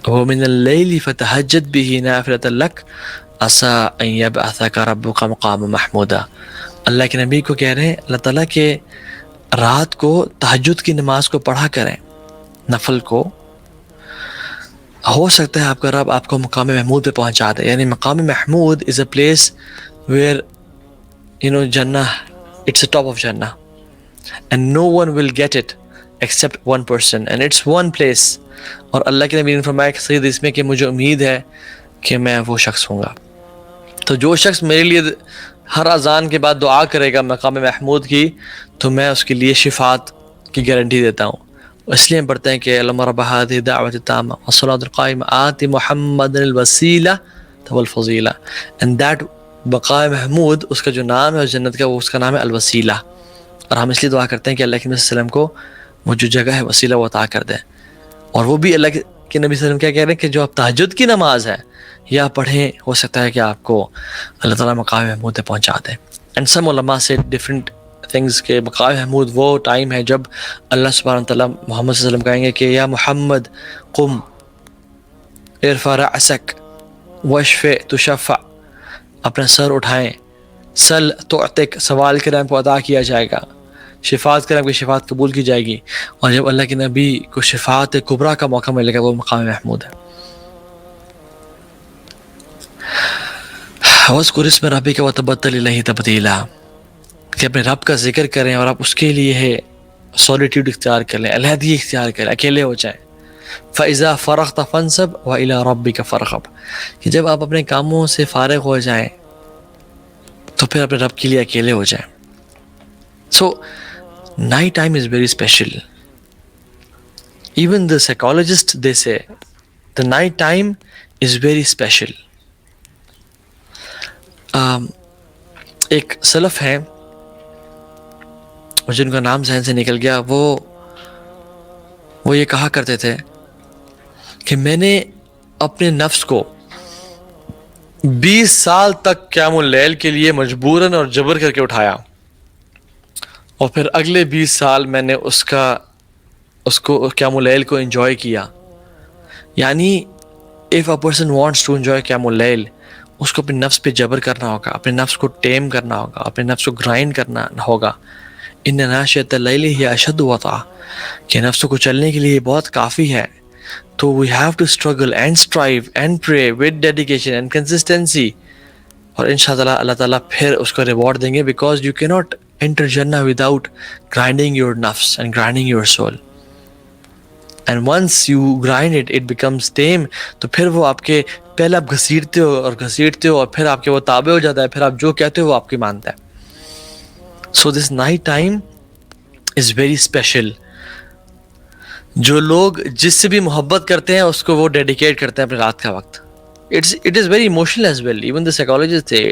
وَمِنَ اللَّيْلِ فَتَهَجَّدْ بِهِ نَافِلَةً لَكَ عَسَىٰ أَن يَبْعَثَكَ رَبُّكَ مَقَامًا مَحْمُودًا. اللہ کے نبی کو کہہ رہے ہیں اللہ تعالیٰ کہ رات کو تہجد کی نماز کو پڑھا کریں، نفل کو، ہو سکتا ہے آپ کا رب آپ کو مقام محمود پہ پہنچا دے. یعنی مقام محمود از اے پلیس ویئر جنہ، اٹس اے ٹاپ آف جنہ and no one will get it except one person and it's one place. اور اللہ کے نبی نے فرمایا کہ صحیح حدیث میں کہ مجھے امید ہے کہ میں وہ شخص ہوں گا. تو جو شخص میرے لیے ہر اذان کے بعد دعا کرے گا مقام محمود کی، تو میں اس کے لیے شفاعت کی گارنٹی دیتا ہوں. اس لیے ہم پڑھتے ہیں کہ اللہم رب هذه الدعوة التامة والصلاة القائمة آت محمد الوسیلة والفضیلہ. اینڈ دیٹ مقام محمود اس کا جو نام ہے اس جنت کا، وہ اس کا نام ہے الوسیلہ. اور ہم اس لیے دعا کرتے ہیں کہ اللہ کے نبی صلی اللہ علیہ وسلم کو وہ جو جگہ ہے وسیلہ وہ عطا کر دیں. اور وہ بھی اللہ کے نبی صلی اللہ علیہ وسلم کیا کہہ رہے ہیں کہ جو آپ تہجد کی نماز ہے یا پڑھیں، ہو سکتا ہے کہ آپ کو اللہ تعالیٰ مقام محمود پہ پہنچا دیں. اینڈ سم علماء سے ڈفرینٹ تھنگس کہ مقام محمود وہ ٹائم ہے جب اللہ سبحانہ تعالیٰ محمد صلی اللہ علیہ وسلم کہیں گے کہ یا محمد قم ارفع رأسک واشفع تشفع، اپنا سر اٹھائیں، سل تعطک، سوال کریں آپ کو عطا کیا جائے گا، شفاعت کریں آپ کی شفاعت قبول کی جائے گی. اور جب اللہ کے نبی کو شفاعت کبریٰ کا موقع ملے گا وہ مقام محمود ہے. وَاذْكُرِ اسْمَ رَبِّكَ وَتَبَتَّلْ إِلَيْهِ تَبْتِيلًا، کہ اپنے رب کا ذکر کریں اور آپ اس کے لیے ہے سولیٹیوڈ اختیار کر لیں، علیحدگی اختیار کریں، اکیلے ہو جائیں. فَإِذَا فَرَغْتَ فَانْصَبْ وَإِلَىٰ رَبِّكَ فَارْغَب، کہ جب آپ اپنے کاموں سے فارغ ہو جائیں تو پھر اپنے رب کے لیے اکیلے ہو جائیں. So night time is very special. Even the psychologists, they say the night time is very special. ایک سلف ہیں جن کا نام ذہن سے نکل گیا، وہ یہ کہا کرتے تھے کہ میں نے اپنے نفس کو 20 سال تک قیام اللیل کے لیے مجبوراً اور جبر کر کے اٹھایا، اور پھر اگلے 20 سال میں نے اس کو قیام اللیل کو انجوائے کیا. یعنی if a person wants to enjoy قیام اللیل، اس کو اپنے نفس پہ جبر کرنا ہوگا، اپنے نفس کو ٹیم کرنا ہوگا، اپنے نفس کو گرائنڈ کرنا ہوگا. ان ناشئۃ اللیل ہی اشد وطأ، کہ نفس کو چلنے کے لیے بہت کافی ہے. تو we have to struggle and strive and pray with dedication and consistency. اور انشاءاللہ اللہ تعالیٰ پھر اس کو ریوارڈ دیں گے، because you cannot enter Jannah without grinding your nafs and grinding your soul. And once you grind it, it becomes tame. تو پھر وہ آپ کے پہلے آپ گھسیٹتے ہو اور پھر آپ کے وہ تابع ہو جاتا ہے، پھر آپ جو کہتے ہو وہ آپ کی مانتا ہے. So this night time is very special. جو لوگ جس سے بھی محبت کرتے ہیں اس کو وہ ڈیڈیکیٹ کرتے ہیں اپنے رات کا وقت. It is very emotional as well. Even the psychologists say,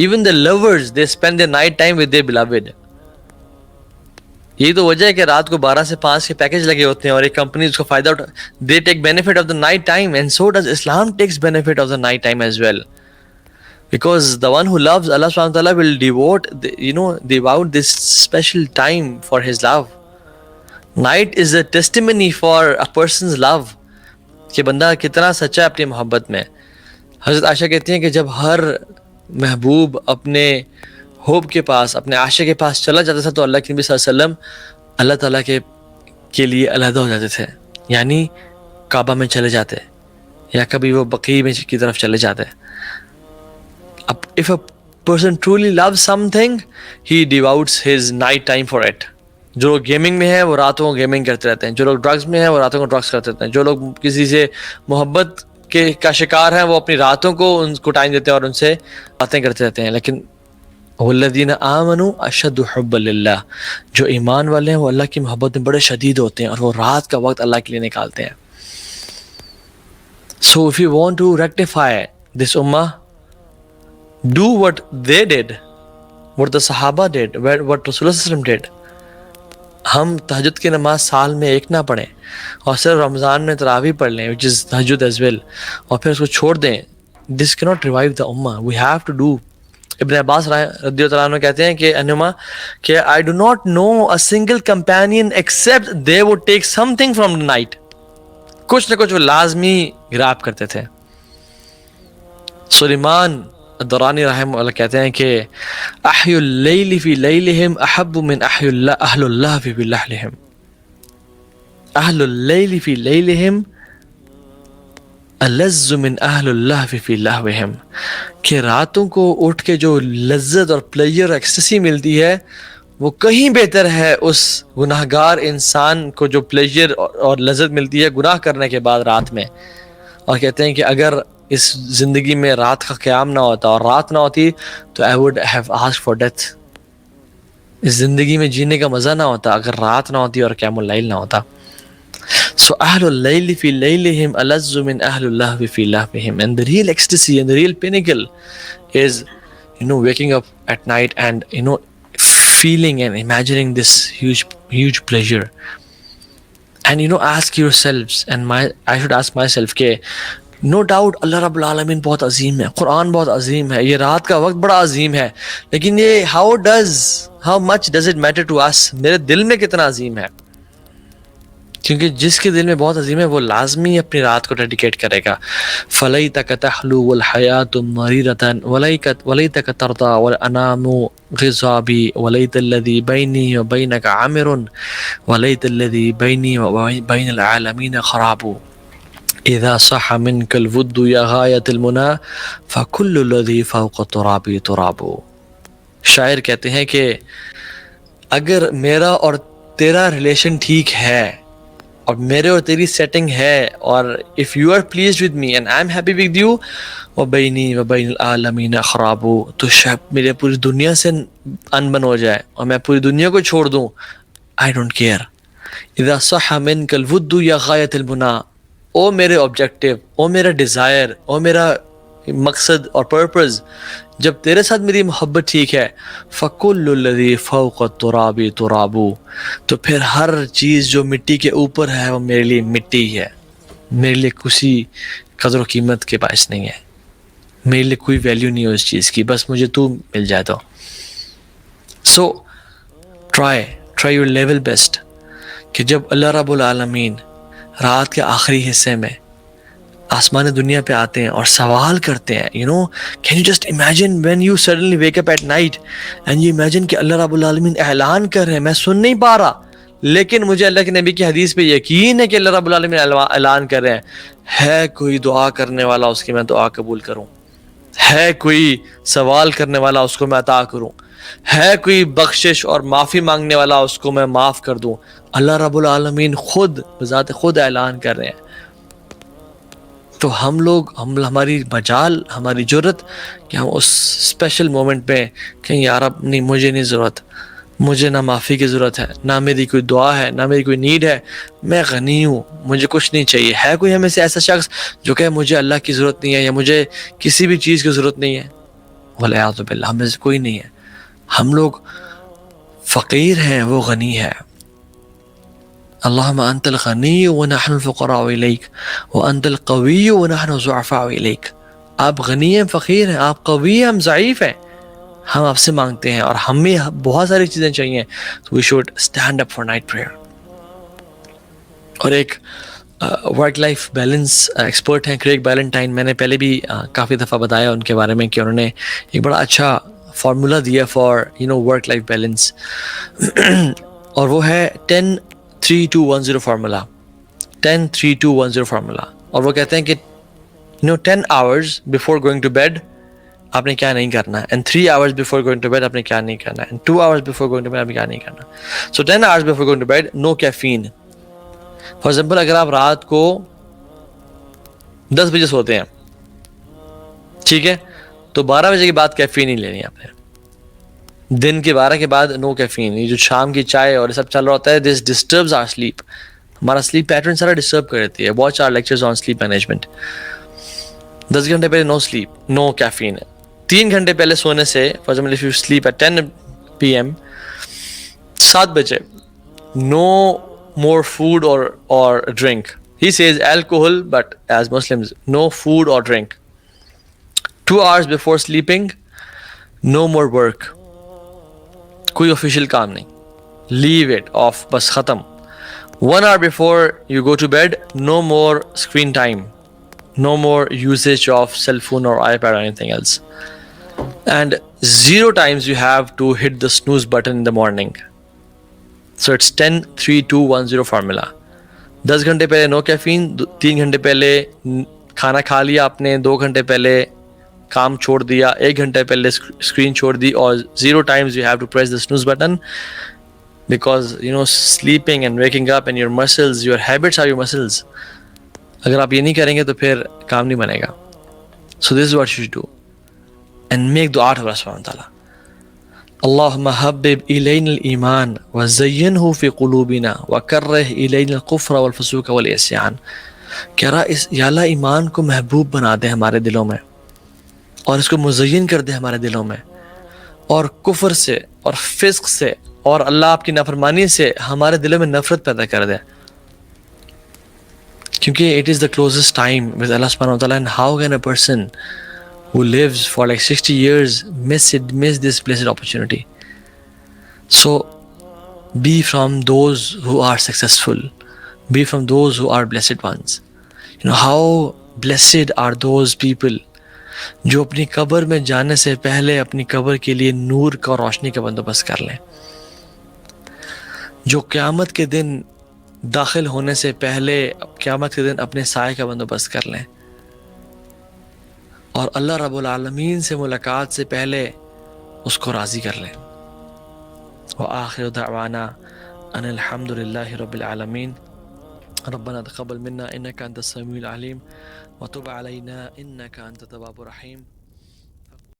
even the lovers, they spend their night time with their beloved. یہی تو وجہ ہے کہ رات کو 12 سے 5 کے پیکج لگے ہوتے ہیں اور ایک کمپنی اس کو فائدہ they take benefit of the night time, and so does Islam takes benefit of the night time as well. Because the one who loves Allah subhanahu wa ta'ala will devote this special time for his love. Night is a testimony for a person's love, کہ بندہ کتنا سچا ہے اپنی محبت میں. حضرت عائشہ کہتی ہیں کہ جب ہر محبوب اپنے ہوب کے پاس، اپنے عاشق کے پاس چلا جاتا تھا تو اللہ کے نبی صلی اللہ علیہ وسلم اللہ تعالیٰ کے لیے علیحدہ ہو جاتے تھے. یعنی کعبہ میں چلے جاتے یا کبھی وہ بقیع میں کی طرف چلے جاتے. اب if a person truly loves something, he devotes his night time for it. جو لوگ گیمنگ میں ہیں وہ راتوں کو گیمنگ کرتے رہتے ہیں، جو لوگ ڈرگز میں ہیں وہ راتوں کو ڈرگز کرتے رہتے ہیں، جو لوگ کسی سے محبت کا شکار ہیں وہ اپنی راتوں کو ان کو ٹائم دیتے ہیں اور ان سے باتیں کرتے رہتے ہیں. لیکن والذین آمنوا اشد حبا للہ، جو ایمان والے ہیں وہ اللہ کی محبت میں بڑے شدید ہوتے ہیں اور وہ رات کا وقت اللہ کے لیے نکالتے ہیں. So if you want to rectify this ummah, do what they did, what the Sahaba did, what Rasulullah did. ہم تہجد کی نماز سال میں ایک نہ پڑھیں اور صرف رمضان میں تراویح پڑھ لیں which is تہجد as well، اور پھر اس کو چھوڑ دیں. This cannot revive the ummah. We have to do. ابن عباس رضی اللہ عنہ کہتے ہیں کہ انما کہ I do not know a single companion except they would take something from the night. کچھ نہ کچھ وہ لازمی گراب کرتے تھے. سلیمان الدرانی رحمہ اللہ کہتے ہیں کہ احی اللیل فی لیلہم احب من احی اہل اللہ فی لہلہم. اہل اللیل فی لیلہم الذ من اہل اللہ فی لہوہم، کہ راتوں کو اٹھ کے جو لذت اور پلیجر اور ایکسٹسی ملتی ہے وہ کہیں بہتر ہے اس گناہگار انسان کو جو پلیجر اور لذت ملتی ہے گناہ کرنے کے بعد رات میں. اور کہتے ہیں کہ اگر اس زندگی میں رات کا قیام نہ ہوتا اور رات نہ ہوتی تو I would have asked for death. اس زندگی میں جینے کا مزہ نہ ہوتا اگر رات نہ ہوتی اور قیام اللیل نہ ہوتا. So أهل الليل في ليلهم ألذ من أهل اللهو في لهوهم. And the real ecstasy and the real pinnacle is, waking up at night and, feeling and imagining this huge pleasure. And, ask yourselves, and I should ask myself, کہ no doubt اللہ رب العالمین بہت عظیم ہے، قرآن بہت عظیم ہے، یہ رات کا وقت بڑا عظیم ہے، لیکن یہ how much does it matter to us؟ میرے دل میں کتنا عظیم ہے؟ کیونکہ جس کے دل میں بہت عظیم ہے وہ لازمی اپنی رات کو ڈیڈیکیٹ کرے گا. فَلَيْتَكَ تَحْلُو وَالْحَيَاةُ مَرِيرَةً وَلَيْتَكَ تَرْضَى وَالْأَنَامُ غِصَابِي وَلَيْتَ الَّذِي بَيْنِي وَبَيْنَكَ عَامِرٌ وَلَيْتَ الَّذِي بَيْنِي وَبَيْنَ الْعَالَمِينَ خَرَابُ إِذَا صَحَّ مِنْكَ الْوُدُّ يَا غَايَةَ الْمُنَى فَكُلُّ الَّذِي فَوْقَ التُّرَابِ تُرَابُ. شاعر کہتے ہیں کہ اگر میرا اور تیرا ریلیشن ٹھیک ہے اور میرے اور تیری سیٹنگ ہے، اور if you are pleased with me and I'm happy with you وَبَيْنِي وَبَيْنِ الْعَالَمِينَ خَرَابُ، تو شاید میرے پوری دنیا سے انبن ہو جائے اور میں پوری دنیا کو چھوڑ دوں، I don't care. اِذَا صَحَّ مِنْكَ الْوُدُّ يَا غَايَةَ الْمُنَى، او میرے آبجیکٹیو، او میرا ڈیزائر، او میرا مقصد اور پرپز، جب تیرے ساتھ میری محبت ٹھیک ہے، فَكُلُّ الَّذِي فَوْقَ التُّرَابِ تُرَابُ، تو پھر ہر چیز جو مٹی کے اوپر ہے وہ میرے لیے مٹی ہے، میرے لیے کسی قدر و قیمت کے باعث نہیں ہے، میرے لیے کوئی ویلیو نہیں ہے اس چیز کی، بس مجھے تو مل جائے تو. So try your level best, کہ جب اللہ رب العالمین رات کے آخری حصے میں آسمان دنیا پہ آتے ہیں اور سوال کرتے ہیں، can you just imagine when you suddenly wake up at night and you imagine کہ اللہ رب العالمین اعلان کر رہے ہیں، میں سن نہیں پا رہا لیکن مجھے اللہ کے نبی کی حدیث پہ یقین ہے کہ اللہ رب العالمین اعلان کر رہے ہیں، ہے کوئی دعا کرنے والا اس کی میں دعا قبول کروں، ہے کوئی سوال کرنے والا اس کو میں عطا کروں، ہے کوئی بخشش اور معافی مانگنے والا اس کو میں معاف کر دوں. اللہ رب العالمین خود بذات خود اعلان کر رہے ہیں. تو ہماری مجال، ہماری جرت کہ ہم اس اسپیشل مومنٹ پہ کہیں یا رب نہیں، مجھے نہیں ضرورت، مجھے نہ معافی کی ضرورت ہے، نہ میری کوئی دعا ہے، نہ میری کوئی نیڈ ہے، میں غنی ہوں، مجھے کچھ نہیں چاہیے. ہے کوئی ہمیں سے ایسا شخص جو کہ مجھے اللہ کی ضرورت نہیں ہے یا مجھے کسی بھی چیز کی ضرورت نہیں ہے؟ والعیاذ باللہ، ہم میں سے کوئی نہیں ہے. ہم لوگ فقیر ہیں، وہ غنی ہے. اللہم انت الغنی ونحن الفقراء الیک وانت القوی ونحن الضعفاء الیک. آپ غنی ہیں، فقیر ہیں، آپ قوی ہیں، ہم ضعیف ہیں، ہم آپ سے مانگتے ہیں اور ہمیں بہت ساری چیزیں چاہیے. تو we should stand up for night prayer. اور ایک ورک لائف بیلنس ایکسپرٹ ہیں کریگ بیلنٹائن، میں نے پہلے بھی کافی دفعہ بتایا ان کے بارے میں کہ انہوں نے ایک بڑا اچھا فارمولا دیا فار ورک لائف بیلنس، اور وہ ہے 10-3-2-1-0 فارمولا. 10-3-2-1-0 فارمولا. اور وہ کہتے ہیں کہ 10 hours before going to bed آپ نے کیا نہیں کرنا، and 3 hours before going to bed آپ نے کیا نہیں کرنا، and 2 hours before going to bed آپ نے کیا نہیں کرنا. So 10 hours before going to bed no caffeine. For example، اگر آپ رات کو 10 بجے سوتے ہیں، ٹھیک ہے، تو 12 بجے کے بعد کیفین نہیں لینی آپ نے. دن کے 12 کے بعد نو کیفین. یہ جو شام کی چائے اور یہ سب چل رہا ہوتا ہے، دس ڈسٹربز آور سلیپ. ہمارا سلیپ پیٹرن سارا ڈسٹرب کر دیتی ہے. Watch our lectures on sleep management. 10 گھنٹے پہلے نو سلیپ، نو کیفین. 3 گھنٹے پہلے سونے سے، for example if you sleep at 10 PM، 7 بجے نو مور فوڈ اور drink. He says alcohol, but as Muslims, no food or drink. 2 hours before sleeping, no more work. کوئی official کام نہیں. Leave it off, بس ختم. 1 hour before you go to bed, no more screen time. No more usage of cell phone or iPad or anything else. And 0 times you have to hit the snooze button in the morning. So it's 10 3 2 1 0 formula. 10 گھنٹے پہلے نو caffeine, 3 گھنٹے پہلے کھانا کھا لیا آپ نے, 2 گھنٹے پہلے کام چھوڑ دیا, 1 گھنٹے پہلے اسکرین چھوڑ دی, اور 0 times you have to press the snooze button. Because sleeping and waking up and your muscles, your habits are your muscles. اگر آپ یہ نہیں کریں گے تو پھر کام نہیں بنے گا. So this is what you should do. And make dua to Allah subhanahu wa ta'ala. Allahumma habbib ilayna al-iman wa zayyinhu fi qulubina wa karrih ilayna al-kufra wal-fusuqa wal-isyan. یا اللہ ایمان کو محبوب بنا دے ہمارے دلوں میں, اور اس کو مزین کر دے ہمارے دلوں میں, اور کفر سے اور فسق سے اور اللہ آپ کی نافرمانی سے ہمارے دلوں میں نفرت پیدا کر دے. کیونکہ it is the closest time with Allah subhanahu wa ta'ala, and how can a person who lives for like 60 years miss this blessed opportunity? So be from those who are successful, be from those who are blessed ones. How blessed are those people جو اپنی قبر میں جانے سے پہلے اپنی قبر کے لیے نور کا اور روشنی کا بندوبست کر لیں, جو قیامت کے دن داخل ہونے سے پہلے قیامت کے دن اپنے سائے کا بندوبست کر لیں, اور اللہ رب العالمین سے ملاقات سے پہلے اس کو راضی کر لیں. وآخر دعوانا ان الحمد للہ رب العالمین. ربنا تقبل منا انك انت السميع العليم وتب علينا انك انت التواب الرحيم.